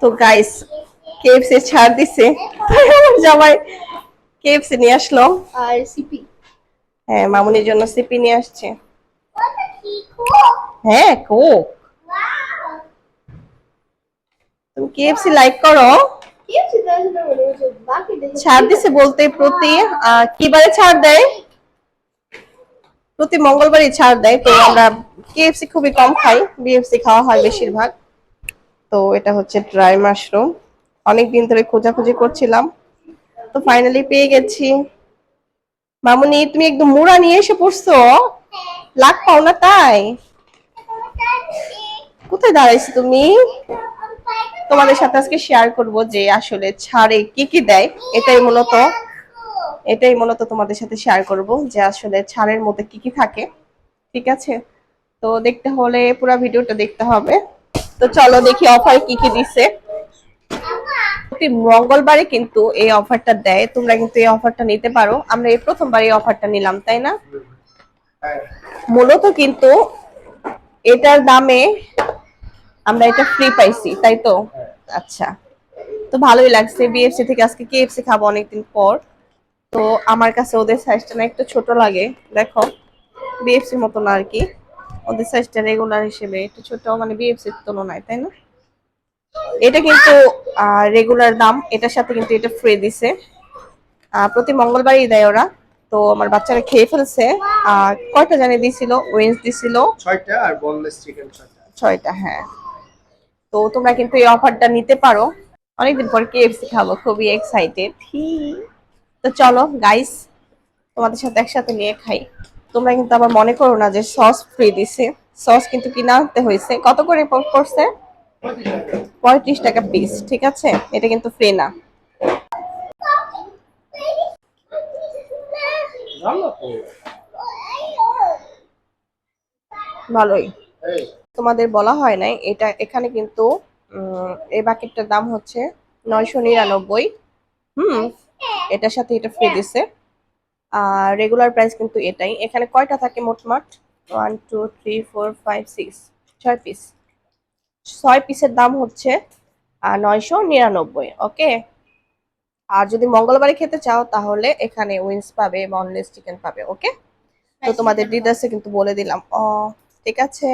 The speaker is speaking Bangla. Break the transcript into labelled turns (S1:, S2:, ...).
S1: তো গাইস কেএফসি ছাড় দিছে, তাই আমার জামাই কেএফসি নিয়ে আসলো।
S2: আর সিপি।
S1: হ্যাঁ, মামুনির জন্য সিপি নিয়ে আসছে। হ্যাঁ, কোক। তুমি কেএফসি লাইক করো?
S2: কেএফসি তো আসলে মনে হচ্ছে বাকি দেশে
S1: ছাড় দিছে বলতে প্রতি কি বারে ছাড় দেয়? প্রতি মঙ্গলবারই ছাড় দেয়। তো আমরা কেএফসি খুবই কম খাই, বিএফসি খাওয়া হয় বেশিরভাগ। তো এটা হচ্ছে ড্রাই মাশরুম, অনেকদিন ধরে খোঁজাখুঁজি করছিলাম, তো ফাইনালি পেয়ে গেছি। মামুনি তুমি একদম মুড়া নিয়ে এসে পড়ছো, লাগ পাও না তাই? কোথায় দাঁড়াইছো তুমি? তোমাদের সাথে আজকে শেয়ার করব যে আসলে ছাড়ে কি কি দেয়। এটাই মূলত তোমাদের সাথে শেয়ার করব যে আসলে ছাড়ের মধ্যে কি কি থাকে। ঠিক আছে, তো দেখতে হলে পুরো ভিডিওটা দেখতে হবে। তো চলো দেখি অফার কি কি দিছে। প্রতি মঙ্গলবারে কিন্তু এই অফারটা দেয়, তোমরা কিন্তু এই অফারটা নিতে পারো। আমরা এই প্রথমবার এই অফারটা নিলাম, তাই না? মূলত কিন্তু এটার দামে আমরা এটা ফ্রি পাইছি, তাই তো? আচ্ছা, তো ভালোই লাগছে। বিএফসি থেকে আজকে কেএফসি খাবো অনেকদিন পর। তো আমার কাছে ওদের সাইজটা না একটু ছোট লাগে, দেখো বিএফসি মতো না আর কি। ওদের সাইজটা রেগুলার হিসেবে একটু ছোট, মানে বিএফসির তুলনায়, তাই না? এটা কিন্তু রেগুলার দাম, এটার সাথে কিন্তু এটা ফ্রি দিছে। প্রতি মঙ্গলবারই দেয় ওরা। তো আমার বাচ্চারা খেয়ে ফেলছে। কয়টা জানি দিছিল, উইংস দিছিল 6টা আর বোনলেস চিকেন 6টা। হ্যাঁ, তো তোমরা কিন্তু এই অফারটা নিতে পারো। অনেকদিন পর কেএফসি খাবো, খুবই এক্সাইটেড। তো চলো গাইস, তোমাদের সাথে একসাথে নিয়ে খাই। তোমরা কিন্তু আবার মনে করো না যে সস ফ্রি দিছে। সস কিন্তু কিনে আনতে হয়েছে। কত করে পড়ছে? 35 টাকা পিস। ঠিক আছে, এটা কিন্তু ফ্রি না। ভালোই। তোমাদের বলা হয় নাই, এটা এখানে কিন্তু এই বাকেটটার দাম হচ্ছে 999। হুম, এটার সাথে এটা ফ্রি দিছে। আর রেগুলার প্রাইস কিন্তু এটাই। এখানে কয়টা থাকে মোটমাট? 1 2 3 4 5 6, 6 পিস। 6 পিসের দাম হচ্ছে 999। ওকে, আর যদি মঙ্গলবারে খেতে চাও তাহলে এখানে উইংস পাবে, বনলেস চিকেন পাবে। ওকে, তো তোমাদের ডিটেলসে কিন্তু বলে দিলাম। ঠিক আছে।